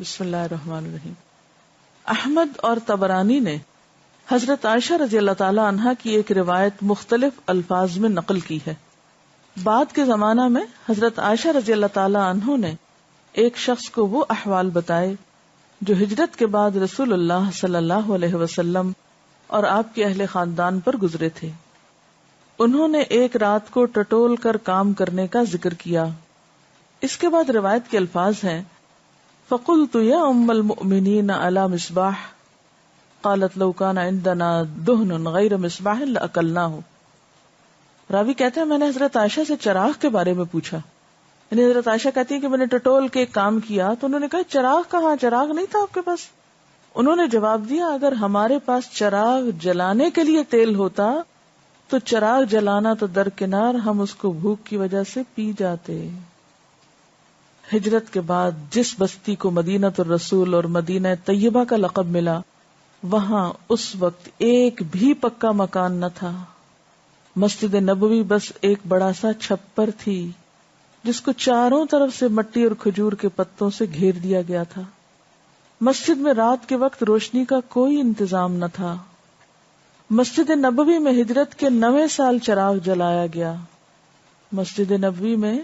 بسم اللہ الرحمن الرحیم. احمد اور طبرانی نے حضرت عائشہ رضی اللہ تعالی عنہا کی ایک روایت مختلف الفاظ میں نقل کی ہے. بعد کے زمانہ میں حضرت عائشہ رضی اللہ تعالی عنہ نے ایک شخص کو وہ احوال بتائے جو ہجرت کے بعد رسول اللہ صلی اللہ علیہ وسلم اور آپ کے اہل خاندان پر گزرے تھے. انہوں نے ایک رات کو ٹٹول کر کام کرنے کا ذکر کیا. اس کے بعد روایت کے الفاظ ہیں فَقُلْتُ يَا أُمَّ الْمُؤْمِنِينَ عَلَى مِصْبَاحٍ قَالَتْ لَوْ كَانَ عِنْدَنَا دُهْنٌ غَيْرَ مِصْبَاحٍ لَأَكَلْنَاهُ. راوی کہتے ہیں میں نے حضرت عائشہ سے چراغ کے بارے میں پوچھا. یعنی حضرت عائشہ کہتی ہیں کہ میں نے ٹٹول کے کام کیا تو انہوں نے کہا چراغ کہاں، چراغ نہیں تھا آپ کے پاس؟ انہوں نے جواب دیا اگر ہمارے پاس چراغ جلانے کے لیے تیل ہوتا تو چراغ جلانا تو درکنار، ہم اس کو بھوک کی وجہ سے پی جاتے. ہجرت کے بعد جس بستی کو مدینہ الرسول اور مدینہ طیبہ کا لقب ملا، وہاں اس وقت ایک بھی پکا مکان نہ تھا. مسجد نبوی بس ایک بڑا سا چھپر تھی جس کو چاروں طرف سے مٹی اور کھجور کے پتوں سے گھیر دیا گیا تھا. مسجد میں رات کے وقت روشنی کا کوئی انتظام نہ تھا. مسجد نبوی میں ہجرت کے 9ویں سال چراغ جلایا گیا. مسجد نبوی میں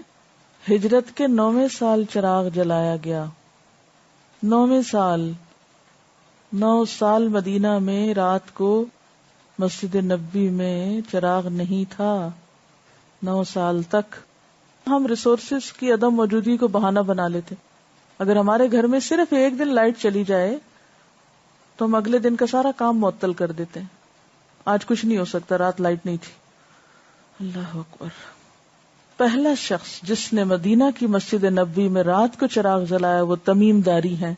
ہجرت کے 9ویں سال چراغ جلایا گیا. 9ویں سال، 9 سال مدینہ میں رات کو مسجد نبوی میں چراغ نہیں تھا. 9 سال تک ہم ریسورسز کی عدم موجودگی کو بہانہ بنا لیتے. اگر ہمارے گھر میں صرف ایک دن لائٹ چلی جائے تو ہم اگلے دن کا سارا کام معطل کر دیتے ہیں. آج کچھ نہیں ہو سکتا، رات لائٹ نہیں تھی. اللہ اکبر. پہلا شخص جس نے مدینہ کی مسجد نبوی میں رات کو چراغ جلایا وہ تمیم داری ہیں.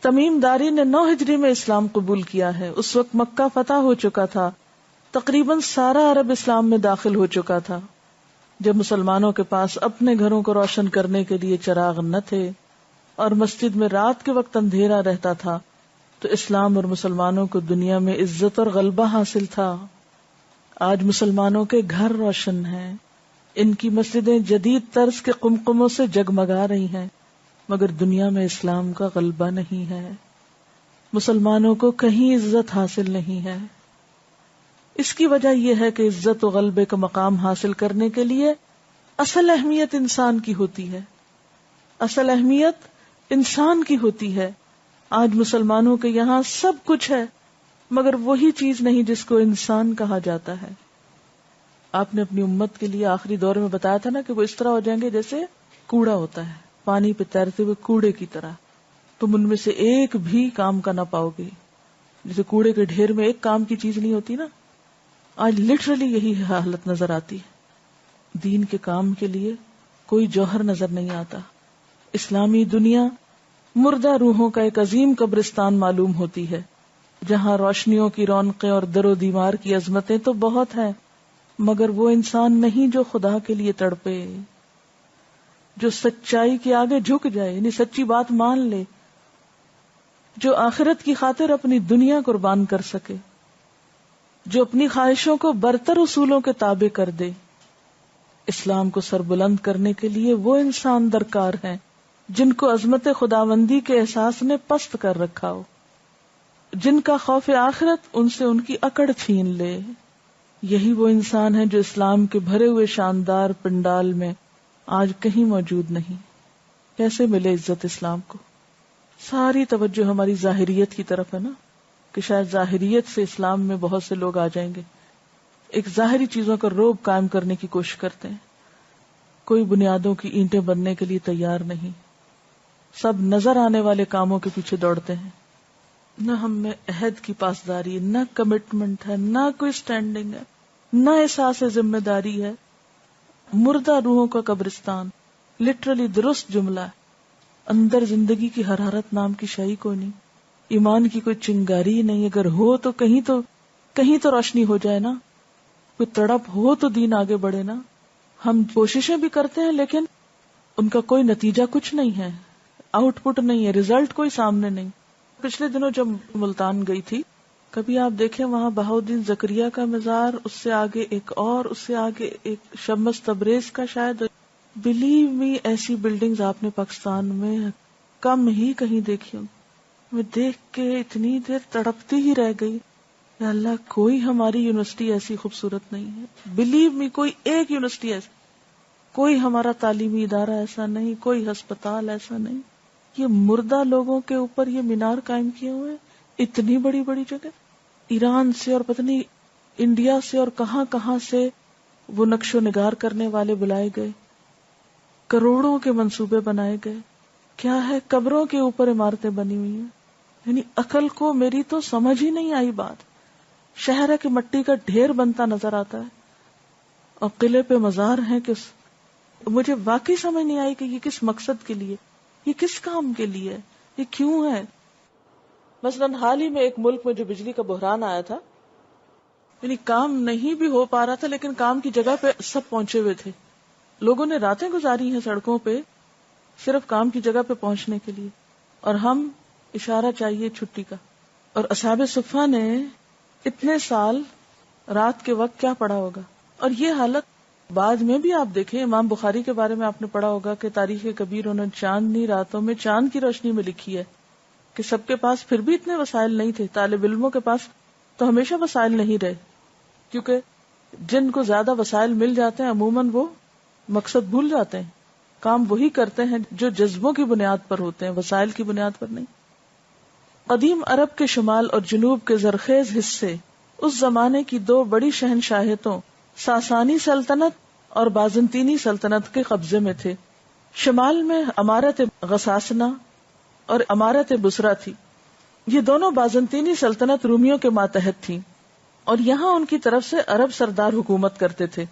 تمیم داری نے 9 ہجری میں اسلام قبول کیا ہے. اس وقت مکہ فتح ہو چکا تھا، تقریباً سارا عرب اسلام میں داخل ہو چکا تھا. جب مسلمانوں کے پاس اپنے گھروں کو روشن کرنے کے لیے چراغ نہ تھے اور مسجد میں رات کے وقت اندھیرا رہتا تھا تو اسلام اور مسلمانوں کو دنیا میں عزت اور غلبہ حاصل تھا. آج مسلمانوں کے گھر روشن ہیں، ان کی مسجدیں جدید طرز کے قمقموں سے جگمگا رہی ہیں، مگر دنیا میں اسلام کا غلبہ نہیں ہے. مسلمانوں کو کہیں عزت حاصل نہیں ہے. اس کی وجہ یہ ہے کہ عزت و غلبے کا مقام حاصل کرنے کے لیے اصل اہمیت انسان کی ہوتی ہے. اصل اہمیت انسان کی ہوتی ہے. آج مسلمانوں کے یہاں سب کچھ ہے مگر وہی چیز نہیں جس کو انسان کہا جاتا ہے. آپ نے اپنی امت کے لیے آخری دور میں بتایا تھا نا کہ وہ اس طرح ہو جائیں گے جیسے کوڑا ہوتا ہے، پانی پہ تیرتے ہوئے کوڑے کی طرح. تم ان میں سے ایک بھی کام کا نہ پاؤ گے. جیسے کوڑے کے ڈھیر میں ایک کام کی چیز نہیں ہوتی نا، آج لٹرلی یہی حالت نظر آتی ہے. دین کے کام کے لیے کوئی جوہر نظر نہیں آتا. اسلامی دنیا مردہ روحوں کا ایک عظیم قبرستان معلوم ہوتی ہے، جہاں روشنیوں کی رونقیں اور در و دیوار کی عظمتیں تو بہت ہیں مگر وہ انسان نہیں جو خدا کے لیے تڑپے، جو سچائی کے آگے جھک جائے، یعنی سچی بات مان لے، جو آخرت کی خاطر اپنی دنیا قربان کر سکے، جو اپنی خواہشوں کو برتر اصولوں کے تابع کر دے. اسلام کو سربلند کرنے کے لیے وہ انسان درکار ہیں جن کو عظمت خداوندی کے احساس نے پست کر رکھا ہو، جن کا خوف آخرت ان سے ان کی اکڑ چھین لے. یہی وہ انسان ہیں جو اسلام کے بھرے ہوئے شاندار پنڈال میں آج کہیں موجود نہیں. کیسے ملے عزت اسلام کو؟ ساری توجہ ہماری ظاہریت کی طرف ہے نا، کہ شاید ظاہریت سے اسلام میں بہت سے لوگ آ جائیں گے. ایک ظاہری چیزوں کا روب قائم کرنے کی کوشش کرتے ہیں. کوئی بنیادوں کی اینٹیں بننے کے لیے تیار نہیں. سب نظر آنے والے کاموں کے پیچھے دوڑتے ہیں. نہ ہم میں عہد کی پاسداری، نہ کمٹمنٹ ہے، نہ کوئی سٹینڈنگ ہے، نہ احساس ذمہ داری ہے. مردہ روحوں کا قبرستان، لٹرلی درست جملہ ہے. اندر زندگی کی حرارت نام کی شے کوئی نہیں، ایمان کی کوئی چنگاری نہیں. اگر ہو تو کہیں تو روشنی ہو جائے نا، کوئی تڑپ ہو تو دین آگے بڑھے نا. ہم کوششیں بھی کرتے ہیں لیکن ان کا کوئی نتیجہ کچھ نہیں ہے، آؤٹ پٹ نہیں ہے، ریزلٹ کوئی سامنے نہیں. پچھلے دنوں جب ملتان گئی تھی، کبھی آپ دیکھیں وہاں بہاؤالدین زکریا کا مزار، اس سے آگے ایک اور، اس سے آگے ایک شمس تبریز کا، شاید بلیو می ایسی بلڈنگز آپ نے پاکستان میں کم ہی کہیں دیکھی ہوں. میں دیکھ کے اتنی دیر تڑپتی ہی رہ گئی. یا اللہ کوئی ہماری یونیورسٹی ایسی خوبصورت نہیں ہے. بلیو می کوئی ایک یونیورسٹی ایسی, کوئی ہمارا تعلیمی ادارہ ایسا نہیں, کوئی ہسپتال ایسا نہیں. یہ مردہ لوگوں کے اوپر یہ مینار قائم کیے ہوئے, اتنی بڑی بڑی جگہ. ایران سے اور پتہ نہیں انڈیا سے اور کہاں کہاں سے وہ نقش و نگار کرنے والے بلائے گئے, کروڑوں کے منصوبے بنائے گئے. کیا ہے, قبروں کے اوپر عمارتیں بنی ہوئی ہیں. یعنی عقل کو میری تو سمجھ ہی نہیں آئی بات. شہر ہے کہ مٹی کا ڈھیر بنتا نظر آتا ہے اور قلعے پہ مزار ہیں کہ مجھے واقعی سمجھ نہیں آئی کہ یہ کس مقصد کے لیے, یہ کس کام کے لیے, یہ کیوں ہے. مثلاً حال ہی میں ایک ملک میں جو بجلی کا بحران آیا تھا, یعنی کام نہیں بھی ہو پا رہا تھا لیکن کام کی جگہ پہ سب پہنچے ہوئے تھے. لوگوں نے راتیں گزاری ہیں سڑکوں پہ صرف کام کی جگہ پہ پہنچنے کے لیے, اور ہم اشارہ چاہیے چھٹی کا. اور اصحاب صفہ نے اتنے سال رات کے وقت کیا پڑھا ہوگا. اور یہ حالت بعد میں بھی آپ دیکھیں, امام بخاری کے بارے میں آپ نے پڑھا ہوگا کہ تاریخ کبیر انہوں نے چاندنی راتوں میں چاند کی روشنی میں لکھی ہے کہ سب کے پاس پھر بھی اتنے وسائل نہیں تھے. طالب علموں کے پاس تو ہمیشہ وسائل نہیں رہے, کیونکہ جن کو زیادہ وسائل مل جاتے ہیں عموماً وہ مقصد بھول جاتے ہیں. کام وہی کرتے ہیں جو جذبوں کی بنیاد پر ہوتے ہیں, وسائل کی بنیاد پر نہیں. قدیم عرب کے شمال اور جنوب کے زرخیز حصے اس زمانے کی دو بڑی شہنشاہیتوں ساسانی سلطنت اور بازنطینی سلطنت کے قبضے میں تھے. شمال میں امارت غساسنہ اور امارت بصرہ تھی. یہ دونوں بازنطینی سلطنت رومیوں کے ماتحت تھیں اور یہاں ان کی طرف سے عرب سردار حکومت کرتے تھے.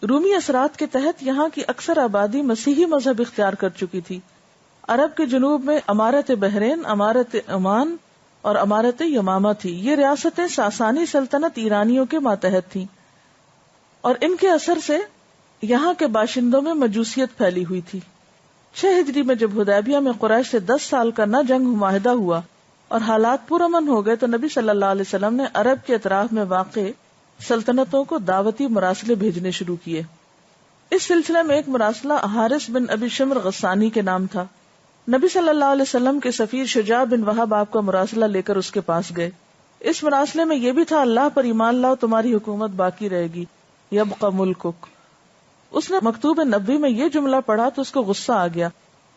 رومی اثرات کے تحت یہاں کی اکثر آبادی مسیحی مذہب اختیار کر چکی تھی. عرب کے جنوب میں امارت بحرین, امارت عمان اور امارت یمامہ تھی. یہ ریاستیں ساسانی سلطنت ایرانیوں کے ماتحت تھیں اور ان کے اثر سے یہاں کے باشندوں میں مجوسیت پھیلی ہوئی تھی. 6 ہجری میں جب حدیبیہ میں قریش سے 10 سال کا نہ جنگ معاہدہ ہوا اور حالات پرامن ہو گئے تو نبی صلی اللہ علیہ وسلم نے عرب کے اطراف میں واقع سلطنتوں کو دعوتی مراسلے بھیجنے شروع کیے. اس سلسلے میں ایک مراسلہ حارث بن ابی شمر غسانی کے نام تھا. نبی صلی اللہ علیہ وسلم کے سفیر شجاع بن وہب آپ کا مراسلہ لے کر اس کے پاس گئے. اس مراسلے میں یہ بھی تھا, اللہ پر ایمان لاؤ تمہاری حکومت باقی رہے گی, یبقى ملکک. اس نے مکتوب نبی میں یہ جملہ پڑھا تو اس کو غصہ آ گیا.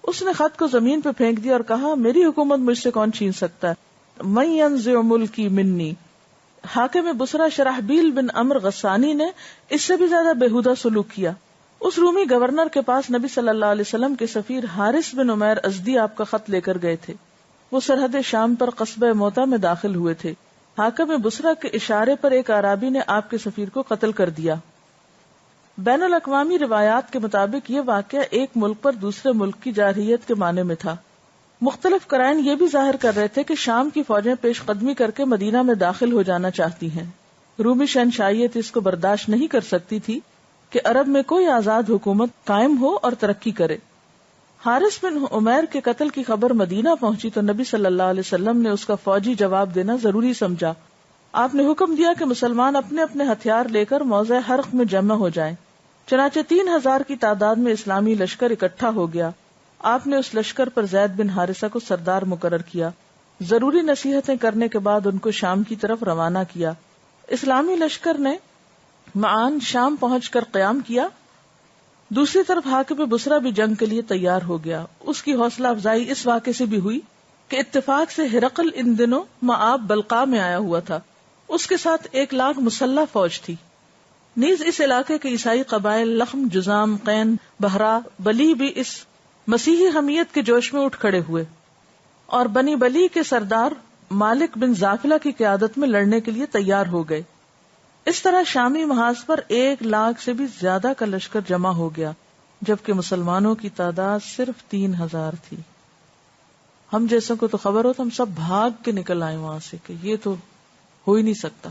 اس نے خط کو زمین پہ پھینک دیا اور کہا, میری حکومت مجھ سے کون چھین سکتا ہے, من ینزع ملکی منی. حاکم بصرہ شرحبیل بن عمرو غسانی نے اس سے بھی زیادہ بیہودہ سلوک کیا. اس رومی گورنر کے پاس نبی صلی اللہ علیہ وسلم کے سفیر حارث بن عمیر ازدی آپ کا خط لے کر گئے تھے. وہ سرحد شام پر قصبہ موتا میں داخل ہوئے تھے. حاکم بصرہ کے اشارے پر ایک اعرابی نے آپ کے سفیر کو قتل کر دیا. بین الاقوامی روایات کے مطابق یہ واقعہ ایک ملک پر دوسرے ملک کی جارحیت کے معنی میں تھا. مختلف قرائن یہ بھی ظاہر کر رہے تھے کہ شام کی فوجیں پیش قدمی کر کے مدینہ میں داخل ہو جانا چاہتی ہیں. رومی شہنشاہیت اس کو برداشت نہیں کر سکتی تھی کہ عرب میں کوئی آزاد حکومت قائم ہو اور ترقی کرے. حارث بن عمیر کے قتل کی خبر مدینہ پہنچی تو نبی صلی اللہ علیہ وسلم نے اس کا فوجی جواب دینا ضروری سمجھا. آپ نے حکم دیا کہ مسلمان اپنے اپنے ہتھیار لے کر موضع حرق میں جمع ہو جائیں. چنانچہ 3000 کی تعداد میں اسلامی لشکر اکٹھا ہو گیا. آپ نے اس لشکر پر زید بن حارثہ کو سردار مقرر کیا. ضروری نصیحتیں کرنے کے بعد ان کو شام کی طرف روانہ کیا. اسلامی لشکر نے معان شام پہنچ کر قیام کیا. دوسری طرف حاکم بصرہ بھی جنگ کے لیے تیار ہو گیا. اس کی حوصلہ افزائی اس واقعے سے بھی ہوئی کہ اتفاق سے ہرقل ان دنوں مآب بلقاء میں آیا ہوا تھا. اس کے ساتھ 1,00,000 مسلح فوج تھی. نیز اس علاقے کے عیسائی قبائل لخم, جزام, قین, بہرا, بلی بھی اس مسیحی حمیت کے جوش میں اٹھ کھڑے ہوئے اور بنی بلی کے سردار مالک بن زافلہ کی قیادت میں لڑنے کے لیے تیار ہو گئے. اس طرح شامی محاذ پر 1,00,000 سے بھی زیادہ کا لشکر جمع ہو گیا, جبکہ مسلمانوں کی تعداد صرف 3,000 تھی. ہم جیسوں کو تو خبر ہو تو ہم سب بھاگ کے نکل آئے وہاں سے کہ یہ تو ہو ہی نہیں سکتا.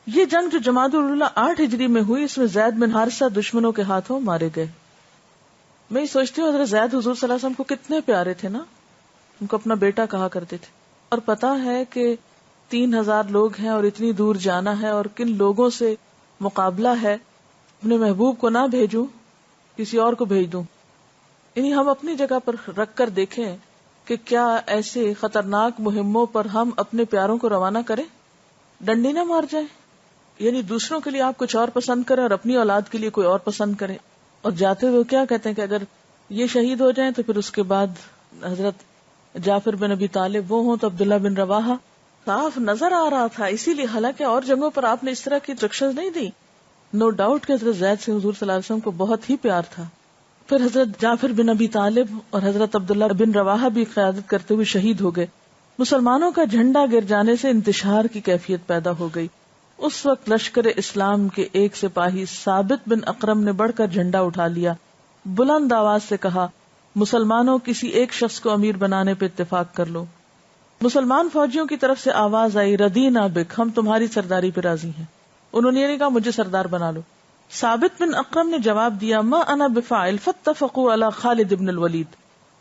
یہ جنگ جو جمادی الاولیٰ 8 ہجری میں ہوئی, اس میں زید بن حارثہ دشمنوں کے ہاتھوں مارے گئے. میں یہ سوچتی ہوں حضرت زید حضور صلی اللہ علیہ وسلم کو کتنے پیارے تھے نا, ان کو اپنا بیٹا کہا کرتے تھے. اور پتا ہے کہ 3,000 لوگ ہیں اور اتنی دور جانا ہے اور کن لوگوں سے مقابلہ ہے. اپنے محبوب کو نہ بھیجوں, کسی اور کو بھیج دوں. یعنی ہم اپنی جگہ پر رکھ کر دیکھیں کہ کیا ایسے خطرناک مہموں پر ہم اپنے پیاروں کو روانہ کریں؟ ڈنڈی نہ مار جائیں، یعنی دوسروں کے لیے آپ کچھ اور پسند کریں اور اپنی اولاد کے لیے کوئی اور پسند کریں. اور جاتے ہوئے کیا کہتے ہیں کہ اگر یہ شہید ہو جائیں تو پھر اس کے بعد حضرت جعفر بن ابی طالب وہ ہوں تو عبداللہ بن رواحہ. صاف نظر آ رہا تھا، اسی لیے حالانکہ اور جنگوں پر آپ نے اس طرح کی انسٹرکشنز نہیں دی. نو ڈاؤٹ کہ حضرت زید سے حضور صلی اللہ علیہ وسلم کو بہت ہی پیار تھا. پھر حضرت جعفر بن ابی طالب اور حضرت عبداللہ بن رواحہ بھی قیادت کرتے ہوئے شہید ہو گئے. مسلمانوں کا جھنڈا گر جانے سے انتشار کی کیفیت پیدا ہو گئی. اس وقت لشکر اسلام کے ایک سپاہی ثابت بن اقرم نے بڑھ کر جھنڈا اٹھا لیا، بلند آواز سے کہا، مسلمانوں کسی ایک شخص کو امیر بنانے پہ اتفاق کر لو. مسلمان فوجیوں کی طرف سے آواز آئی، ردینا بک، ہم تمہاری سرداری پہ راضی ہیں. انہوں نے یہ نہیں کہا مجھے سردار بنا لو. ثابت بن اقرم نے جواب دیا، ما انا بفاعل فاتفقوا علی خالد بن الولید،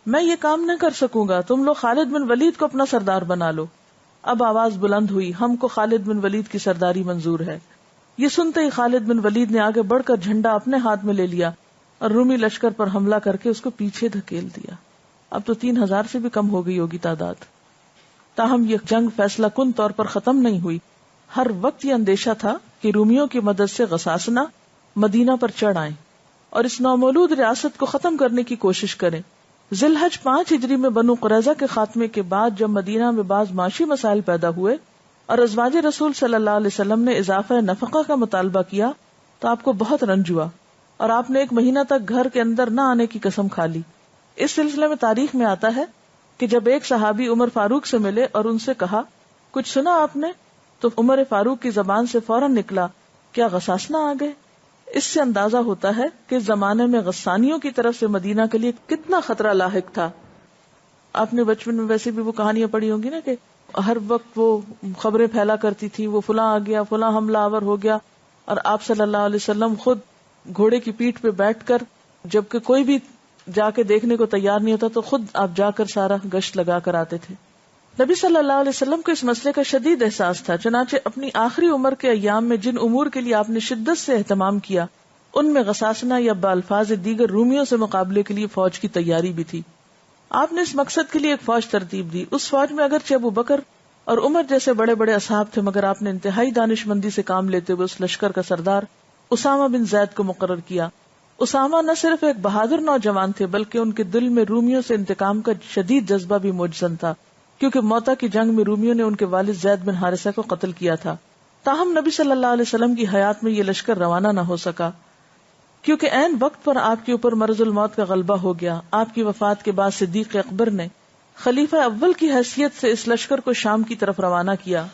میں یہ کام نہ کر سکوں گا، تم لوگ خالد بن ولید کو اپنا سردار بنا لو. اب آواز بلند ہوئی، ہم کو خالد بن ولید کی سرداری منظور ہے. یہ سنتے ہی خالد بن ولید نے آگے بڑھ کر جھنڈا اپنے ہاتھ میں لے لیا اور رومی لشکر پر حملہ کر کے اس کو پیچھے دھکیل دیا. اب تو 3000 سے بھی کم ہو گئی ہوگی تعداد. تاہم یہ جنگ فیصلہ کن طور پر ختم نہیں ہوئی. ہر وقت یہ اندیشہ تھا کہ رومیوں کی مدد سے غساسنہ مدینہ پر چڑھ آئیں اور اس نومولود ریاست کو ختم کرنے کی کوشش کریں. ذی الحج 5 ہجری میں بنو قریظہ کے خاتمے کے بعد جب مدینہ میں بعض معاشی مسائل پیدا ہوئے اور ازواج رسول صلی اللہ علیہ وسلم نے اضافہ نفقہ کا مطالبہ کیا تو آپ کو بہت رنج ہوا اور آپ نے 1 مہینہ تک گھر کے اندر نہ آنے کی قسم کھا لی. اس سلسلے میں تاریخ میں آتا ہے کہ جب ایک صحابی عمر فاروق سے ملے اور ان سے کہا کچھ سنا آپ نے، تو عمر فاروق کی زبان سے فوراً نکلا، کیا غساسنہ آ گئے؟ اس سے اندازہ ہوتا ہے کہ اس زمانے میں غسانیوں کی طرف سے مدینہ کے لیے کتنا خطرہ لاحق تھا. آپ نے بچپن میں ویسے بھی وہ کہانیاں پڑھی ہوں گی نا کہ ہر وقت وہ خبریں پھیلا کرتی تھی، وہ فلاں آ گیا، فلاں حملہ آور ہو گیا، اور آپ صلی اللہ علیہ وسلم خود گھوڑے کی پیٹھ پہ بیٹھ کر، جبکہ کوئی بھی جا کے دیکھنے کو تیار نہیں ہوتا تو خود آپ جا کر سارا گشت لگا کر آتے تھے. نبی صلی اللہ علیہ وسلم کو اس مسئلے کا شدید احساس تھا، چنانچہ اپنی آخری عمر کے ایام میں جن امور کے لیے آپ نے شدت سے اہتمام کیا ان میں غساسنہ یا بالفاظ دیگر رومیوں سے مقابلے کے لیے فوج کی تیاری بھی تھی. آپ نے اس مقصد کے لیے ایک فوج ترتیب دی. اس فوج میں اگرچہ ابو بکر اور عمر جیسے بڑے بڑے اصحاب تھے، مگر آپ نے انتہائی دانش مندی سے کام لیتے ہوئے اس لشکر کا سردار اسامہ بن زید کو مقرر کیا. اسامہ نہ صرف ایک بہادر نوجوان تھے بلکہ ان کے دل میں رومیوں سے انتقام کا شدید جذبہ بھی موجزن تھا، کیونکہ موتا کی جنگ میں رومیوں نے ان کے والد زید بن حارثہ کو قتل کیا تھا. تاہم نبی صلی اللہ علیہ وسلم کی حیات میں یہ لشکر روانہ نہ ہو سکا کیونکہ عین وقت پر آپ کے اوپر مرض الموت کا غلبہ ہو گیا. آپ کی وفات کے بعد صدیق اکبر نے خلیفہ اول کی حیثیت سے اس لشکر کو شام کی طرف روانہ کیا.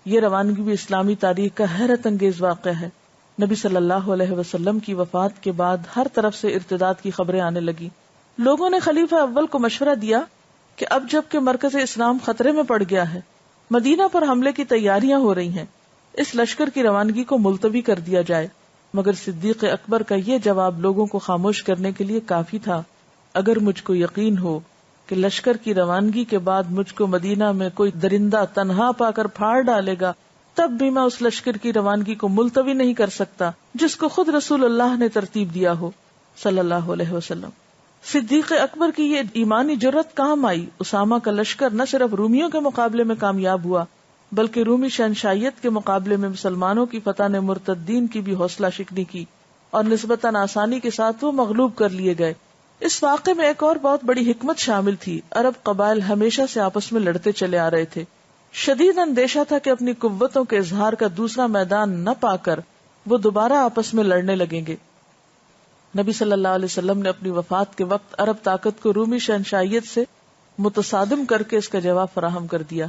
یہ روانگی بھی اسلامی تاریخ کا حیرت انگیز واقعہ ہے. نبی صلی اللہ علیہ وسلم کی وفات کے بعد ہر طرف سے ارتداد کی خبریں آنے لگی. لوگوں نے خلیفہ اول کو مشورہ دیا کہ اب جب کہ مرکز اسلام خطرے میں پڑ گیا ہے، مدینہ پر حملے کی تیاریاں ہو رہی ہیں، اس لشکر کی روانگی کو ملتوی کر دیا جائے. مگر صدیق اکبر کا یہ جواب لوگوں کو خاموش کرنے کے لیے کافی تھا. اگر مجھ کو یقین ہو کہ لشکر کی روانگی کے بعد مجھ کو مدینہ میں کوئی درندہ تنہا پا کر پھاڑ ڈالے گا، تب بھی میں اس لشکر کی روانگی کو ملتوی نہیں کر سکتا جس کو خود رسول اللہ نے ترتیب دیا ہو صلی اللہ علیہ وسلم. صدیق اکبر کی یہ ایمانی جرت کام آئی. اسامہ کا لشکر نہ صرف رومیوں کے مقابلے میں کامیاب ہوا بلکہ رومی شہنشائیت کے مقابلے میں مسلمانوں کی فتح نے مرتدین کی بھی حوصلہ شکنی کی اور نسبتاً آسانی کے ساتھ وہ مغلوب کر لیے گئے. اس واقعے میں ایک اور بہت بڑی حکمت شامل تھی. عرب قبائل ہمیشہ سے آپس میں لڑتے چلے آ رہے تھے. شدید اندیشہ تھا کہ اپنی قوتوں کے اظہار کا دوسرا میدان نہ پا کر وہ دوبارہ آپس میں لڑنے لگیں گے. نبی صلی اللہ علیہ وسلم نے اپنی وفات کے وقت عرب طاقت کو رومی شہنشائیت سے متصادم کر کے اس کا جواب فراہم کر دیا،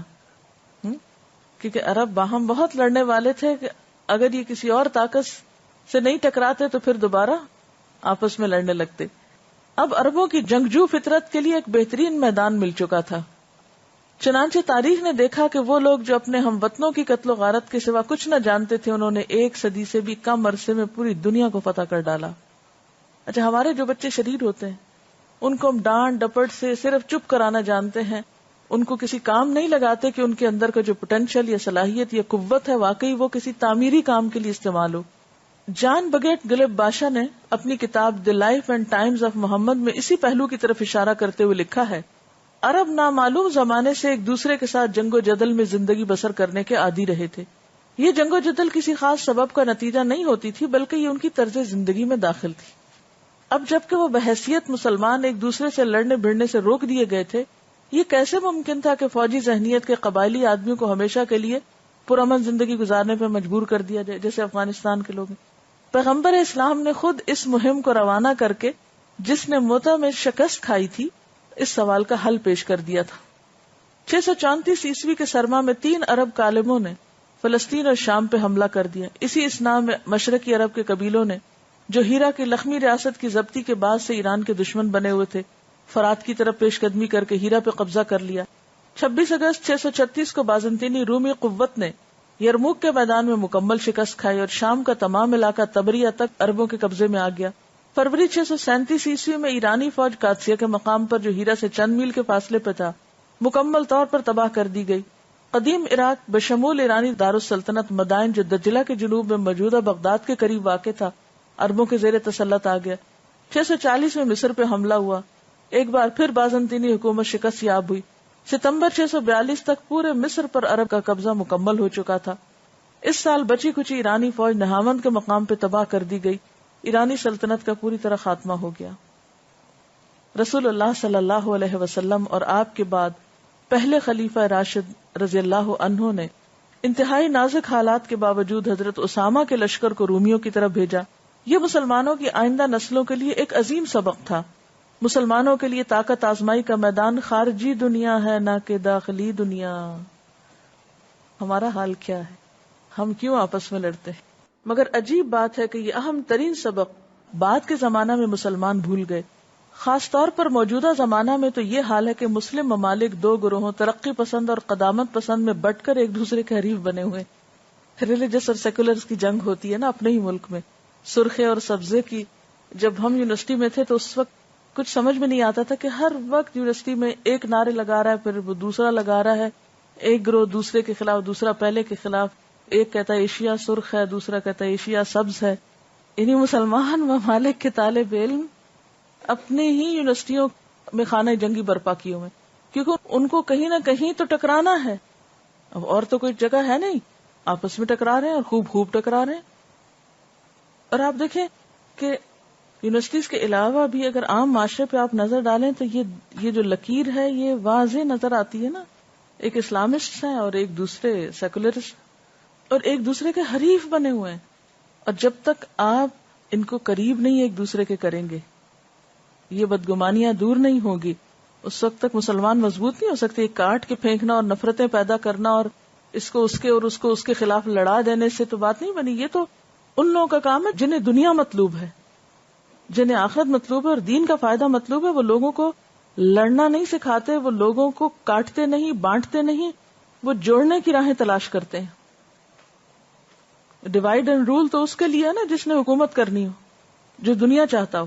کیونکہ عرب باہم بہت لڑنے والے تھے کہ اگر یہ کسی اور طاقت سے نہیں ٹکراتے تو پھر دوبارہ آپس میں لڑنے لگتے. اب عربوں کی جنگجو فطرت کے لیے ایک بہترین میدان مل چکا تھا. چنانچہ تاریخ نے دیکھا کہ وہ لوگ جو اپنے ہم وطنوں کی قتل و غارت کے سوا کچھ نہ جانتے تھے، انہوں نے 1 صدی سے بھی کم عرصے میں پوری دنیا کو فتح کر ڈالا. اچھا، ہمارے جو بچے شریر ہوتے ہیں ان کو ہم ڈانٹ ڈپٹ سے صرف چپ کرانا جانتے ہیں، ان کو کسی کام نہیں لگاتے کہ ان کے اندر کا جو پوٹینشیل یا صلاحیت یا قوت ہے واقعی وہ کسی تعمیری کام کے لیے استعمال ہو. جان بگیٹ گلب باشا نے اپنی کتاب the life and times of Muhammad میں اسی پہلو کی طرف اشارہ کرتے ہوئے لکھا ہے عرب نامعلوم زمانے سے ایک دوسرے کے ساتھ جنگ و جدل میں زندگی بسر کرنے کے عادی رہے تھے. یہ جنگ و جدل کسی خاص سبب کا نتیجہ نہیں ہوتی تھی، بلکہ یہ ان کی طرز زندگی میں داخل تھی. اب جبکہ وہ بحیثیت مسلمان ایک دوسرے سے لڑنے بھڑنے سے روک دیے گئے تھے، یہ کیسے ممکن تھا کہ فوجی ذہنیت کے قبائلی آدمیوں کو ہمیشہ کے لیے پرامن زندگی گزارنے پہ مجبور کر دیا جائے، جیسے افغانستان کے لوگ ہیں. پیغمبر اسلام نے خود اس مہم کو روانہ کر کے، جس نے موتا میں شکست کھائی تھی، اس سوال کا حل پیش کر دیا تھا. 634 عیسوی کے سرما میں 3 عرب کالموں نے فلسطین اور شام پہ حملہ کر دیا. اسی اسنا میں مشرقی عرب کے قبیلوں نے، جو ہیرا کی لخمی ریاست کی ضبطی کے بعد سے ایران کے دشمن بنے ہوئے تھے، فرات کی طرف پیش قدمی کر کے ہیرا پہ قبضہ کر لیا. 26 اگست 636 کو بازنطینی رومی قوت نے یرموک کے میدان میں مکمل شکست کھائی اور شام کا تمام علاقہ تبریہ تک عربوں کے قبضے میں آ گیا. فروری 637 عیسوی میں ایرانی فوج قادسیہ کے مقام پر، جو ہیرا سے چند میل کے فاصلے پہ تھا، مکمل طور پر تباہ کر دی گئی. قدیم عراق بشمول ایرانی دارالسلطنت مدائن، جو دجلہ کے جنوب میں موجودہ بغداد کے قریب واقع تھا، عربوں کے زیر تسلط آ گیا. 640 میں مصر پہ حملہ ہوا. ایک بار پھر بازنطینی حکومت شکست یاب ہوئی. ستمبر 642 تک پورے مصر پر عرب کا قبضہ مکمل ہو چکا تھا. اس سال بچی کچی ایرانی فوج نہاوند کے مقام پہ تباہ کر دی گئی. ایرانی سلطنت کا پوری طرح خاتمہ ہو گیا. رسول اللہ صلی اللہ علیہ وسلم اور آپ کے بعد پہلے خلیفہ راشد رضی اللہ عنہ نے انتہائی نازک حالات کے باوجود حضرت اسامہ کے لشکر کو رومیوں کی طرف بھیجا. یہ مسلمانوں کی آئندہ نسلوں کے لیے ایک عظیم سبق تھا. مسلمانوں کے لیے طاقت آزمائی کا میدان خارجی دنیا ہے، نہ کہ داخلی دنیا. ہمارا حال کیا ہے؟ ہم کیوں آپس میں لڑتے ہیں؟ مگر عجیب بات ہے کہ یہ اہم ترین سبق بعد کے زمانہ میں مسلمان بھول گئے. خاص طور پر موجودہ زمانہ میں تو یہ حال ہے کہ مسلم ممالک 2 گروہوں، ترقی پسند اور قدامت پسند میں بٹ کر ایک دوسرے کے حریف بنے ہوئے. ریلیجس اور سیکولرز کی جنگ ہوتی ہے نا اپنے ہی ملک میں. سرخے اور سبزے کی جب ہم یونیورسٹی میں تھے تو اس وقت کچھ سمجھ میں نہیں آتا تھا کہ ہر وقت یونیورسٹی میں ایک نعرے لگا رہا ہے، پھر وہ دوسرا لگا رہا ہے، ایک گروہ دوسرے کے خلاف، دوسرا پہلے کے خلاف. ایک کہتا ہے ایشیا سرخ ہے، دوسرا کہتا ہے ایشیا سبز ہے. انہی مسلمان ممالک کے طالب علم اپنے ہی یونیورسٹیوں میں خانہ جنگی برپا کیے ہوئے، کیونکہ ان کو کہیں نہ کہیں تو ٹکرانا ہے. اب اور تو کوئی جگہ ہے نہیں، آپس میں ٹکرا رہے ہیں اور خوب ٹکرا رہے ہیں. اور آپ دیکھیں کہ یونیورسٹیز کے علاوہ بھی اگر عام معاشرے پہ آپ نظر ڈالیں تو یہ جو لکیر ہے یہ واضح نظر آتی ہے نا. ایک اسلامسٹ ہیں اور ایک دوسرے سیکولرسٹ، اور ایک دوسرے کے حریف بنے ہوئے ہیں. اور جب تک آپ ان کو قریب نہیں ایک دوسرے کے کریں گے، یہ بدگمانیاں دور نہیں ہوگی، اس وقت تک مسلمان مضبوط نہیں ہو سکتے. ایک کاٹ کے پھینکنا اور نفرتیں پیدا کرنا اور اس کو اس کے اور اس کو اس کے خلاف لڑا دینے سے تو بات نہیں بنی. یہ تو ان لوگوں کا کام ہے جنہیں دنیا مطلوب ہے، جنہیں آخرت مطلوب ہے اور دین کا فائدہ مطلوب ہے. وہ لوگوں کو لڑنا نہیں سکھاتے، وہ لوگوں کو کاٹتے نہیں، بانٹتے نہیں، وہ جوڑنے کی راہیں تلاش کرتے ہیں. ڈیوائڈ اینڈ رول تو اس کے لیے ہے نا جس نے حکومت کرنی ہو، جو دنیا چاہتا ہو.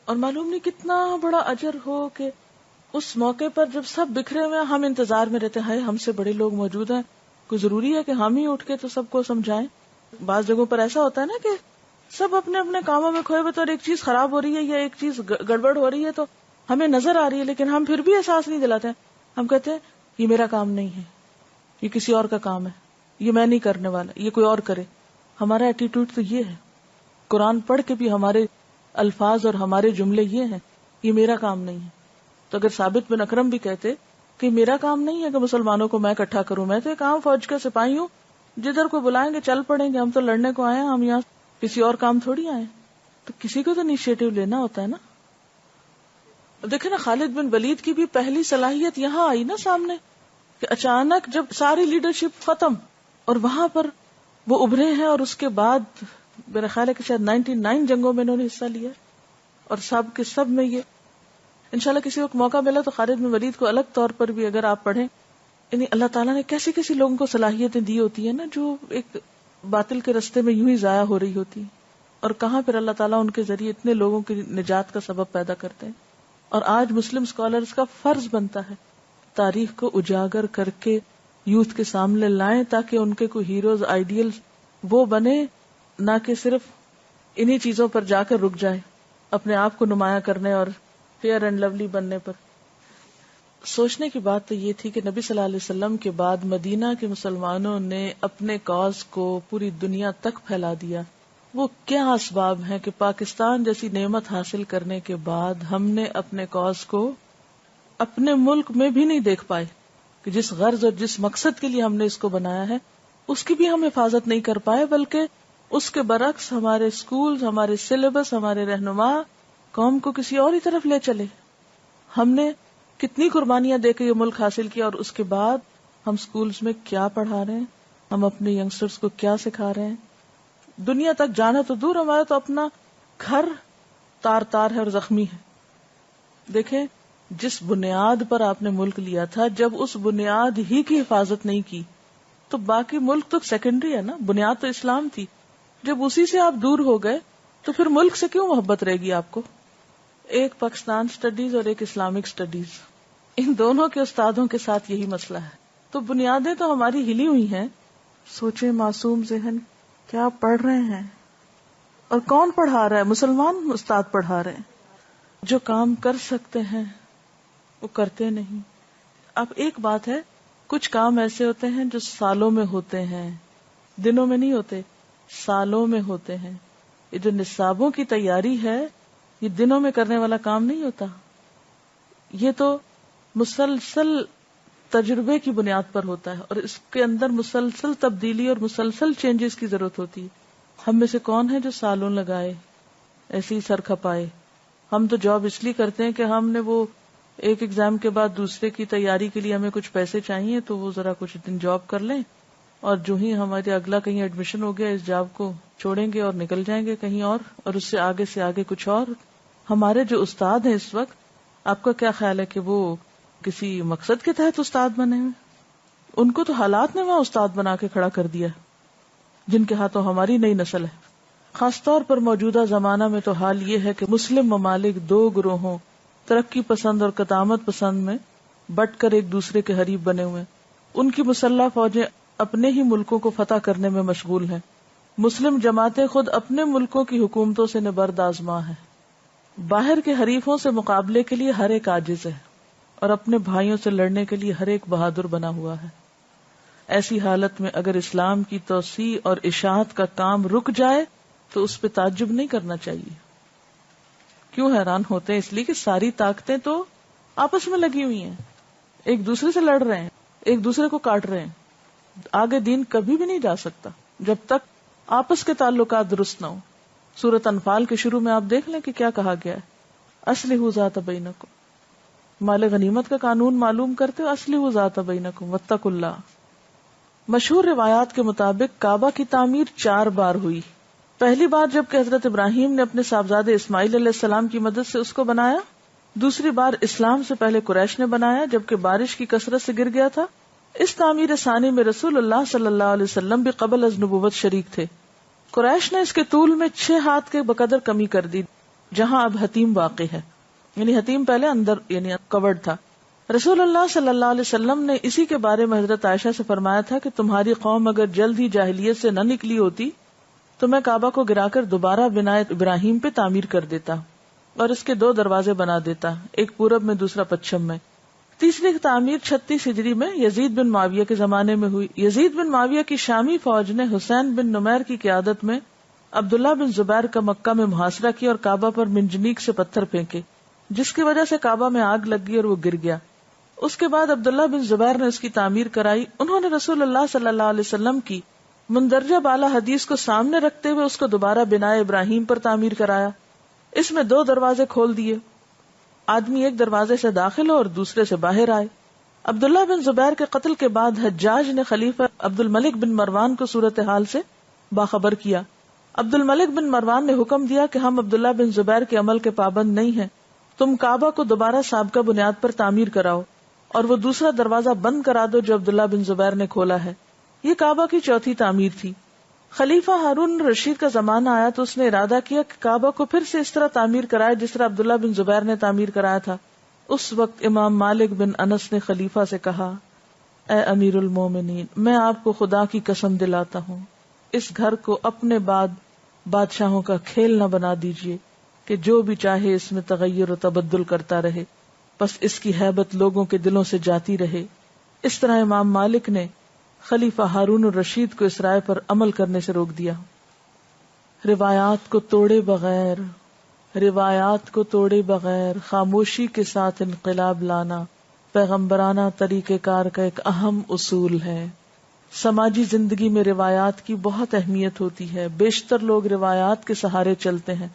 اور معلوم نہیں کتنا بڑا اجر ہو کہ اس موقع پر جب سب بکھرے ہوئے ہم انتظار میں رہتے ہیں، ہم سے بڑے لوگ موجود ہیں، کوئی ضروری ہے کہ ہم ہی اٹھ کے تو سب کو سمجھائیں. بعض جگہوں پر ایسا ہوتا ہے نا کہ سب اپنے اپنے کاموں میں کھوئے ہوئے تو ایک چیز خراب ہو رہی ہے یا ایک چیز گڑبڑ ہو رہی ہے تو ہمیں نظر آ رہی ہے، لیکن ہم پھر بھی احساس نہیں دلاتے ہیں. ہم کہتے ہیں یہ میرا کام نہیں ہے، یہ کسی اور کا کام ہے، یہ میں نہیں کرنے والا، یہ کوئی اور کرے. ہمارا ایٹیٹیوڈ تو یہ ہے. قرآن پڑھ کے بھی ہمارے الفاظ اور ہمارے جملے یہ ہیں، یہ میرا کام نہیں ہے. تو اگر ثابت بن اکرم بھی کہتے کہ میرا کام نہیں ہے کہ مسلمانوں کو میں اکٹھا کروں، میں تو ایک عام فوج کا سپاہی ہوں، جدھر کو بلائیں گے چل پڑیں گے، ہم تو لڑنے کو آئے ہیں، ہم یہاں کسی اور کام تھوڑی آئے. تو کسی کو تو انیشیٹو لینا ہوتا ہے نا. دیکھیں نا خالد بن ولید کی بھی پہلی صلاحیت یہاں آئی نا سامنے کہ اچانک جب ساری لیڈرشپ ختم اور وہاں پر وہ ابھرے ہیں، اور اس کے بعد میرا خیال ہے کہ شاید 99 جنگوں میں انہوں نے حصہ لیا اور سب کے سب میں یہ انشاءاللہ کسی وقت موقع ملا تو خالد بن ولید کو الگ طور پر بھی اگر آپ پڑھیں، یعنی اللہ تعالیٰ نے کیسی کیسی لوگوں کو صلاحیتیں دی ہوتی ہیں نا جو ایک باطل کے رستے میں یوں ہی ضائع ہو رہی ہوتی ہیں، اور کہاں پھر اللہ تعالیٰ ان کے ذریعے اتنے لوگوں کی نجات کا سبب پیدا کرتے ہیں. اور آج مسلم اسکالرز کا فرض بنتا ہے تاریخ کو اجاگر کر کے یوتھ کے سامنے لائیں تاکہ ان کے کوئی ہیروز آئیڈیل وہ بنے، نہ کہ صرف انہی چیزوں پر جا کر رک جائے اپنے آپ کو نمایاں کرنے اور فیئر اینڈ لولی بننے پر. سوچنے کی بات تو یہ تھی کہ نبی صلی اللہ علیہ وسلم کے بعد مدینہ کے مسلمانوں نے اپنے کاز کو پوری دنیا تک پھیلا دیا. وہ کیا اسباب ہیں کہ پاکستان جیسی نعمت حاصل کرنے کے بعد ہم نے اپنے کاز کو اپنے ملک میں بھی نہیں دیکھ پائے کہ جس غرض اور جس مقصد کے لیے ہم نے اس کو بنایا ہے اس کی بھی ہم حفاظت نہیں کر پائے، بلکہ اس کے برعکس ہمارے اسکول، ہمارے سلیبس، ہمارے رہنما قوم کو کسی اور ہی طرف لے چلے. ہم نے کتنی قربانیاں دے کے یہ ملک حاصل کیا، اور اس کے بعد ہم اسکولز میں کیا پڑھا رہے ہیں، ہم اپنے ینگسٹرز کو کیا سکھا رہے ہیں. دنیا تک جانا تو دور، ہمارا تو اپنا گھر تار تار ہے اور زخمی ہے. دیکھیں جس بنیاد پر آپ نے ملک لیا تھا، جب اس بنیاد ہی کی حفاظت نہیں کی تو باقی ملک تو سیکنڈری ہے نا. بنیاد تو اسلام تھی. جب اسی سے آپ دور ہو گئے تو پھر ملک سے کیوں محبت رہے گی آپ کو؟ ایک پاکستان سٹڈیز اور ایک اسلامک سٹڈیز، ان دونوں کے استادوں کے ساتھ یہی مسئلہ ہے. تو بنیادیں تو ہماری ہلی ہوئی ہیں. سوچیں معصوم ذہن کیا پڑھ رہے ہیں اور کون پڑھا رہا ہے؟ مسلمان استاد پڑھا رہے ہیں. جو کام کر سکتے ہیں وہ کرتے نہیں. اب ایک بات ہے، کچھ کام ایسے ہوتے ہیں جو سالوں میں ہوتے ہیں، دنوں میں نہیں ہوتے، سالوں میں ہوتے ہیں. یہ جو نصابوں کی تیاری ہے یہ دنوں میں کرنے والا کام نہیں ہوتا. یہ تو مسلسل تجربے کی بنیاد پر ہوتا ہے اور اس کے اندر مسلسل تبدیلی اور مسلسل چینجز کی ضرورت ہوتی ہے. ہم میں سے کون ہے جو سالوں لگائے ایسے ہی سر کھپائے؟ ہم تو جاب اس لیے کرتے ہیں کہ ہم نے وہ ایک ایگزام کے بعد دوسرے کی تیاری کے لیے ہمیں کچھ پیسے چاہیے تو وہ ذرا کچھ دن جاب کر لیں اور جو ہی ہمارے اگلا کہیں ایڈمیشن ہو گیا اس جاب کو چھوڑیں گے اور نکل جائیں گے کہیں اور اس سے آگے کچھ اور. ہمارے جو استاد ہیں اس وقت، آپ کا کیا خیال ہے کہ وہ کسی مقصد کے تحت استاد بنے ہوئے؟ ان کو تو حالات نے وہاں استاد بنا کے کھڑا کر دیا جن کے ہاتھوں ہماری نئی نسل ہے. خاص طور پر موجودہ زمانہ میں تو حال یہ ہے کہ مسلم ممالک دو گروہوں، ترقی پسند اور قدامت پسند میں بٹ کر ایک دوسرے کے حریف بنے ہوئے. ان کی مسلح فوجیں اپنے ہی ملکوں کو فتح کرنے میں مشغول ہیں. مسلم جماعتیں خود اپنے ملکوں کی حکومتوں سے نبرد آزما ہیں. باہر کے حریفوں سے مقابلے کے لیے ہر ایک عاجز ہے اور اپنے بھائیوں سے لڑنے کے لیے ہر ایک بہادر بنا ہوا ہے. ایسی حالت میں اگر اسلام کی توسیع اور اشاعت کا کام رک جائے تو اس پہ تعجب نہیں کرنا چاہیے. کیوں حیران ہوتے ہیں؟ اس لیے کہ ساری طاقتیں تو آپس میں لگی ہوئی ہیں، ایک دوسرے سے لڑ رہے ہیں، ایک دوسرے کو کاٹ رہے ہیں. آگے دین کبھی بھی نہیں جا سکتا جب تک آپس کے تعلقات درست نہ ہو. سورۃ انفال کے شروع میں آپ دیکھ لیں کہ کیا کہا گیا ہے، اصلحوا ذات بینکم. مال غنیمت کا قانون معلوم کرتے ہو، اصلحوا ذات بینکم واتقوا اللہ. مشہور روایات کے مطابق کعبہ کی تعمیر 4 بار ہوئی. پہلی بار جب کہ حضرت ابراہیم نے اپنے صاحبزادے اسماعیل علیہ السلام کی مدد سے اس کو بنایا. دوسری بار اسلام سے پہلے قریش نے بنایا جبکہ بارش کی کثرت سے گر گیا تھا. اس تعمیر ثانی میں رسول اللہ صلی اللہ علیہ وسلم بھی قبل از نبوت شریک تھے. قریش نے اس کے طول میں 6 ہاتھ کے بقدر کمی کر دی جہاں اب حتیم واقع ہے، یعنی حتیم پہلے اندر یعنی کورڈ تھا. رسول اللہ صلی اللہ علیہ وسلم نے اسی کے بارے میں حضرت عائشہ سے فرمایا تھا کہ تمہاری قوم اگر جلد ہی جاہلیت سے نہ نکلی ہوتی تو میں کعبہ کو گرا کر دوبارہ بنائے ابراہیم پہ تعمیر کر دیتا اور اس کے 2 دروازے بنا دیتا، ایک پورب میں دوسرا پچھم میں. تیسری تعمیر 36 ہجری میں یزید بن معاویہ کے زمانے میں ہوئی. یزید بن معاویہ کی شامی فوج نے حسین بن نمیر کی قیادت میں عبداللہ بن زبیر کا مکہ میں محاصرہ کیا اور کعبہ پر منجنیق سے پتھر پھینکے جس کی وجہ سے کعبہ میں آگ لگ گئی اور وہ گر گیا. اس کے بعد عبداللہ بن زبیر نے اس کی تعمیر کرائی. انہوں نے رسول اللہ صلی اللہ علیہ وسلم کی مندرجہ بالا حدیث کو سامنے رکھتے ہوئے اس کو دوبارہ بنائے ابراہیم پر تعمیر کرایا. اس میں 2 دروازے کھول دیے، آدمی ایک دروازے سے داخل ہو اور دوسرے سے باہر آئے. عبداللہ بن زبیر کے قتل کے بعد حجاج نے خلیفہ عبد الملک بن مروان کو صورتحال سے باخبر کیا. عبد الملک بن مروان نے حکم دیا کہ ہم عبداللہ بن زبیر کے عمل کے پابند نہیں ہیں، تم کعبہ کو دوبارہ سابقہ بنیاد پر تعمیر کراؤ اور وہ دوسرا دروازہ بند کرا دو جو عبداللہ بن زبیر نے کھولا ہے. یہ کعبہ کی 4تھی تعمیر تھی. خلیفہ ہارون رشید کا زمانہ آیا تو اس نے ارادہ کیا کہ کعبہ کو پھر سے اس طرح تعمیر کرائے جس طرح عبداللہ بن زبیر نے تعمیر کرایا تھا. اس وقت امام مالک بن انس نے خلیفہ سے کہا، اے امیر المومنین، میں آپ کو خدا کی قسم دلاتا ہوں اس گھر کو اپنے بعد بادشاہوں کا کھیل نہ بنا دیجیے کہ جو بھی چاہے اس میں تغیر و تبدل کرتا رہے، بس اس کی ہیبت لوگوں کے دلوں سے جاتی رہے۔ اس طرح امام مالک نے خلیفہ ہارون الرشید کو اس رائے پر عمل کرنے سے روک دیا۔ روایات کو توڑے بغیر خاموشی کے ساتھ انقلاب لانا پیغمبرانہ طریقہ کار کا ایک اہم اصول ہے۔ سماجی زندگی میں روایات کی بہت اہمیت ہوتی ہے۔ بیشتر لوگ روایات کے سہارے چلتے ہیں۔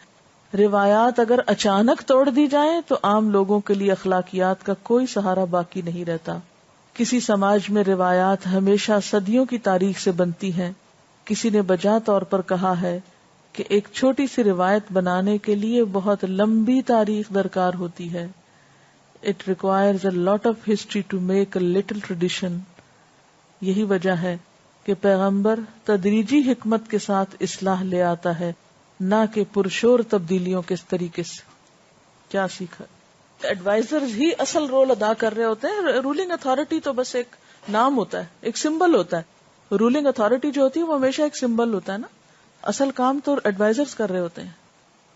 روایات اگر اچانک توڑ دی جائیں تو عام لوگوں کے لیے اخلاقیات کا کوئی سہارا باقی نہیں رہتا۔ کسی سماج میں روایات ہمیشہ صدیوں کی تاریخ سے بنتی ہیں۔ کسی نے بجا طور پر کہا ہے کہ ایک چھوٹی سی روایت بنانے کے لیے بہت لمبی تاریخ درکار ہوتی ہے۔ It requires a lot of history to make a little tradition۔ یہی وجہ ہے کہ پیغمبر تدریجی حکمت کے ساتھ اصلاح لے آتا ہے، نہ کہ پرشور تبدیلیوں کے طریقے سے۔ کیا سیکھا؟ ایڈوائزرز ہی اصل رول ادا کر رہے ہوتے ہیں۔ رولنگ اتھارٹی تو بس ایک نام ہوتا ہے، ایک سمبل ہوتا ہے۔ رولنگ اتھارٹی جو ہوتی ہے وہ ہمیشہ ایک سمبل ہوتا ہے نا، اصل کام تو ایڈوائزرز کر رہے ہوتے ہیں۔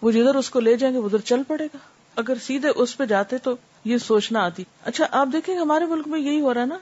وہ جدھر اس کو لے جائیں گے ادھر چل پڑے گا۔ اگر سیدھے اس پہ جاتے تو یہ سوچنا آتی۔ اچھا آپ دیکھیں ہمارے ملک میں یہی ہو رہا ہے نا،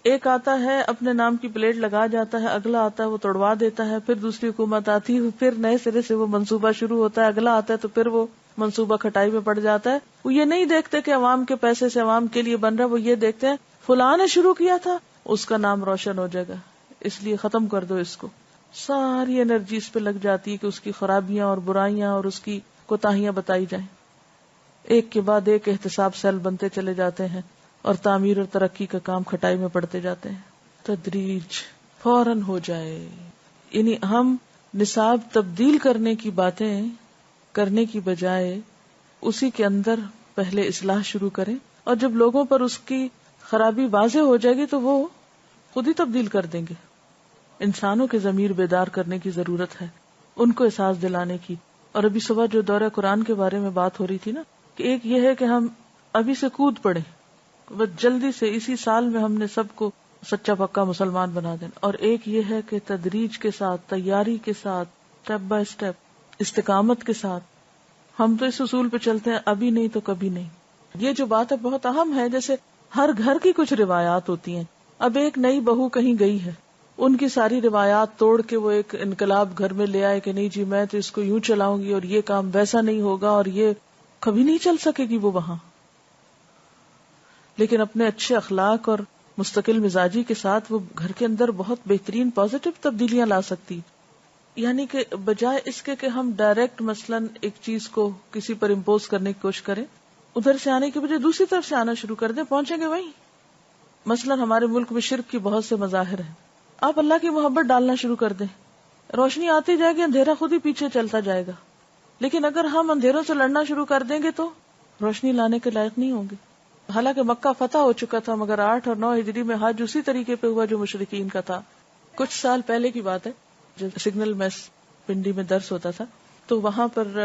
ایک آتا ہے اپنے نام کی پلیٹ لگا جاتا ہے، اگلا آتا ہے وہ توڑوا دیتا ہے، پھر دوسری حکومت آتی ہے، پھر نئے سرے سے وہ منصوبہ شروع ہوتا ہے، اگلا آتا ہے تو پھر وہ منصوبہ کھٹائی میں پڑ جاتا ہے۔ وہ یہ نہیں دیکھتے کہ عوام کے پیسے سے عوام کے لیے بن رہا ہے، وہ یہ دیکھتے ہیں فلاں نے شروع کیا تھا، اس کا نام روشن ہو جائے گا، اس لیے ختم کر دو اس کو۔ ساری انرجی اس پہ لگ جاتی ہے کہ اس کی خرابیاں اور برائیاں اور اس کی کوتاہیاں بتائی جائیں۔ ایک کے بعد ایک احتساب سیل بنتے چلے جاتے ہیں اور تعمیر اور ترقی کا کام کھٹائی میں پڑتے جاتے ہیں۔ تدریج فوراً ہو جائے، یعنی ہم نصاب تبدیل کرنے کی باتیں کرنے کی بجائے اسی کے اندر پہلے اصلاح شروع کریں، اور جب لوگوں پر اس کی خرابی واضح ہو جائے گی تو وہ خود ہی تبدیل کر دیں گے۔ انسانوں کے ضمیر بیدار کرنے کی ضرورت ہے، ان کو احساس دلانے کی۔ اور ابھی صبح جو دورہ قرآن کے بارے میں بات ہو رہی تھی نا، کہ ایک یہ ہے کہ ہم ابھی سے کود پڑیں، بس جلدی سے اسی سال میں ہم نے سب کو سچا پکا مسلمان بنا دینا، اور ایک یہ ہے کہ تدریج کے ساتھ، تیاری کے ساتھ، سٹیپ بائی سٹیپ، استقامت کے ساتھ ہم تو اس اصول پہ چلتے ہیں، ابھی نہیں تو کبھی نہیں۔ یہ جو بات ہے بہت اہم ہے۔ جیسے ہر گھر کی کچھ روایات ہوتی ہیں، اب ایک نئی بہو کہیں گئی ہے، ان کی ساری روایات توڑ کے وہ ایک انقلاب گھر میں لے آئے کہ نہیں جی میں تو اس کو یوں چلاؤں گی اور یہ کام ویسا نہیں ہوگا اور یہ کبھی نہیں چل سکے گی وہ وہاں۔ لیکن اپنے اچھے اخلاق اور مستقل مزاجی کے ساتھ وہ گھر کے اندر بہت بہترین پازیٹیو تبدیلیاں لا سکتی۔ یعنی کہ بجائے اس کے کہ ہم ڈائریکٹ مثلاً ایک چیز کو کسی پر امپوز کرنے کی کوشش کریں، ادھر سے آنے کے بجائے دوسری طرف سے آنا شروع کر دیں، پہنچیں گے وہیں۔ مثلاً ہمارے ملک میں شرک کی بہت سے مظاہر ہیں، آپ اللہ کی محبت ڈالنا شروع کر دیں، روشنی آتی جائے گی، اندھیرا خود ہی پیچھے چلتا جائے گا۔ لیکن اگر ہم اندھیروں سے لڑنا شروع کر دیں گے تو روشنی لانے کے لائق نہیں ہوں گے۔ حالانکہ مکہ فتح ہو چکا تھا، مگر 8 اور 9 ہجری میں حج اسی طریقے پہ ہوا جو مشرکین کا تھا۔ کچھ سال پہلے کی بات ہے، جب سگنل میس پنڈی میں درس ہوتا تھا تو وہاں پر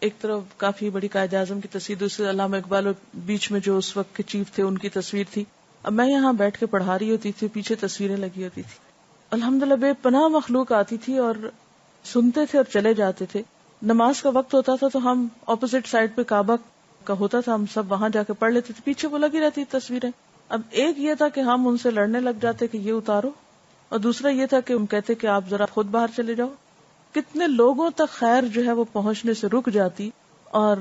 ایک طرف کافی بڑی قائد اعظم کی تصویر، دوسرے علامہ اقبال، اور بیچ میں جو اس وقت کے چیف تھے ان کی تصویر تھی۔ اب میں یہاں بیٹھ کے پڑھا رہی ہوتی تھی، پیچھے تصویریں لگی ہوتی تھی۔ الحمدللہ بے پناہ مخلوق آتی تھی اور سنتے تھے اور چلے جاتے تھے۔ نماز کا وقت ہوتا تھا تو ہم اپوزٹ سائڈ پہ کعبہ کا ہوتا تھا، ہم سب وہاں جا کے پڑھ لیتے تھے، پیچھے وہ لگی رہتی تصویریں۔ اب ایک یہ تھا کہ ہم ان سے لڑنے لگ جاتے کہ یہ اتارو، اور دوسرا یہ تھا کہ ہم کہتے کہ آپ ذرا خود باہر چلے جاؤ۔ کتنے لوگوں تک خیر جو ہے وہ پہنچنے سے رک جاتی، اور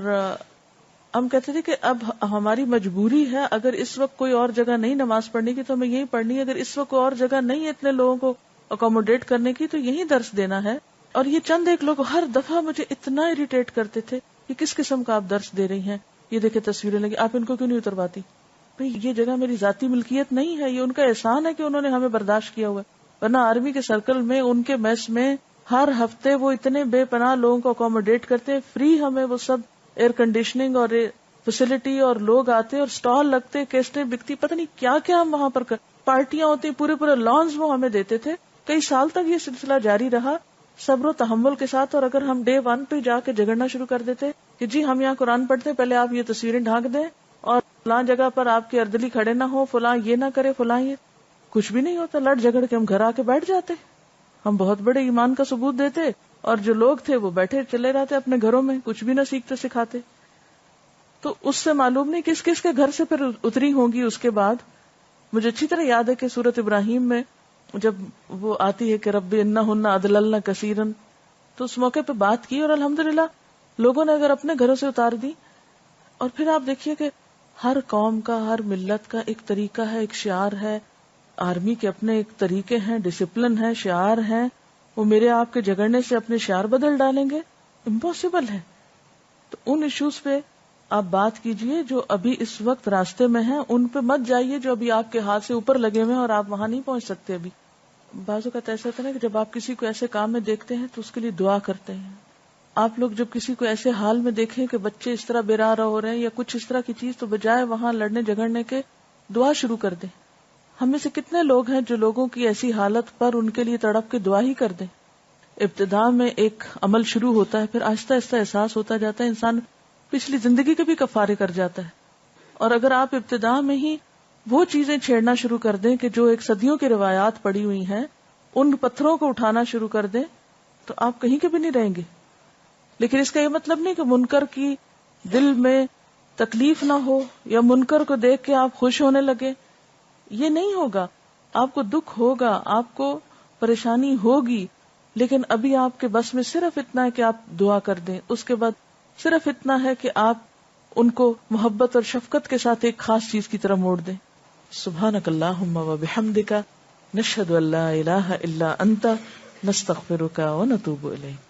ہم کہتے تھے کہ اب ہماری مجبوری ہے، اگر اس وقت کوئی اور جگہ نہیں نماز پڑھنے کی تو ہمیں یہی پڑھنی ہے، اگر اس وقت کوئی اور جگہ نہیں اتنے لوگوں کو اکوموڈیٹ کرنے کی تو یہی درس دینا ہے۔ اور یہ چند ایک لوگ ہر دفعہ مجھے اتنا اریٹیٹ کرتے تھے کہ کس قسم کا آپ درس دے رہی ہیں، یہ دیکھیں تصویریں لگی، آپ ان کو کیوں نہیں اترواتی؟ بھئی یہ جگہ میری ذاتی ملکیت نہیں ہے، یہ ان کا احسان ہے کہ انہوں نے ہمیں برداشت کیا ہوا ہے، ورنہ آرمی کے سرکل میں ان کے میس میں ہر ہفتے وہ اتنے بے پناہ لوگوں کو اکوموڈیٹ کرتے ہیں، فری ہمیں وہ سب ایئر کنڈیشننگ اور فیسلٹی، اور لوگ آتے اور سٹال لگتے، کیسٹیں بکتی، پتہ نہیں کیا کیا ہم وہاں پر پارٹیاں ہوتی، پورے لانز وہ ہمیں دیتے تھے۔ کئی سال تک یہ سلسلہ جاری رہا صبر و تحمل کے ساتھ، اور اگر ہم ڈے 1 پہ جا کے جھگڑنا شروع کر دیتے کہ جی ہم یہاں قرآن پڑھتے ہیں، پہلے آپ یہ تصویریں ڈھانک دیں، اور فلاں جگہ پر آپ کے اردلی کھڑے نہ ہو، فلاں یہ نہ کرے، فلاں یہ، کچھ بھی نہیں ہوتا، لڑ جھگڑ کے ہم گھر آ کے بیٹھ جاتے، ہم بہت بڑے ایمان کا ثبوت دیتے، اور جو لوگ تھے وہ بیٹھے چلے رہتے اپنے گھروں میں، کچھ بھی نہ سیکھتے سکھاتے۔ تو اس سے معلوم نہیں کس کس کے گھر سے پھر اتری ہوں گی. اس کے بعد مجھے اچھی طرح یاد ہے کہ سورۃ ابراہیم میں جب وہ آتی ہے کہ رب انہن اضللن کثیرا، تو اس موقع پہ بات کی اور الحمدللہ لوگوں نے اگر اپنے گھروں سے اتار دی. اور پھر آپ دیکھیے کہ ہر قوم کا، ہر ملت کا ایک طریقہ ہے، ایک شعار ہے. آرمی کے اپنے ایک طریقے ہیں، ڈسپلن ہے، شعار ہیں. وہ میرے آپ کے جھگڑنے سے اپنے شعار بدل ڈالیں گے؟ امپاسبل ہے. تو ان ایشوز پہ آپ بات کیجئے جو ابھی اس وقت راستے میں ہیں، ان پہ مت جائیے جو ابھی آپ کے ہاتھ سے اوپر لگے ہوئے ہیں اور آپ وہاں نہیں پہنچ سکتے ابھی. بعض اوقات ایسا ہوتا ہے کہ جب آپ کسی کو ایسے کام میں دیکھتے ہیں تو اس کے لیے دعا کرتے ہیں. آپ لوگ جب کسی کو ایسے حال میں دیکھیں کہ بچے اس طرح بے راہ ہو رہے ہیں یا کچھ اس طرح کی چیز، تو بجائے وہاں لڑنے جھگڑنے کے دعا شروع کر دیں. ہم میں سے کتنے لوگ ہیں جو لوگوں کی ایسی حالت پر ان کے لیے تڑپ کے دعا ہی کر دیں. ابتداء میں ایک عمل شروع ہوتا ہے، پھر آہستہ آہستہ احساس ہوتا جاتا ہے، انسان پچھلی زندگی کے بھی کفارے کر جاتا ہے. اور اگر آپ ابتداء میں ہی وہ چیزیں چھیڑنا شروع کر دیں کہ جو ایک صدیوں کی روایات پڑی ہوئی ہیں، ان پتھروں کو اٹھانا شروع کر دیں، تو آپ کہیں کے بھی نہیں رہیں گے. لیکن اس کا یہ مطلب نہیں کہ منکر کی دل میں تکلیف نہ ہو یا منکر کو دیکھ کے آپ خوش ہونے لگے. یہ نہیں ہوگا. آپ کو دکھ ہوگا، آپ کو پریشانی ہوگی، لیکن ابھی آپ کے بس میں صرف اتنا ہے کہ آپ دعا کر دیں. اس کے بعد صرف اتنا ہے کہ آپ ان کو محبت اور شفقت کے ساتھ ایک خاص چیز کی طرف موڑ دیں. سبحانک اللہم و بحمدک، نشہد ان لا الہ الا انت، نستغفرک و نتوب الیک.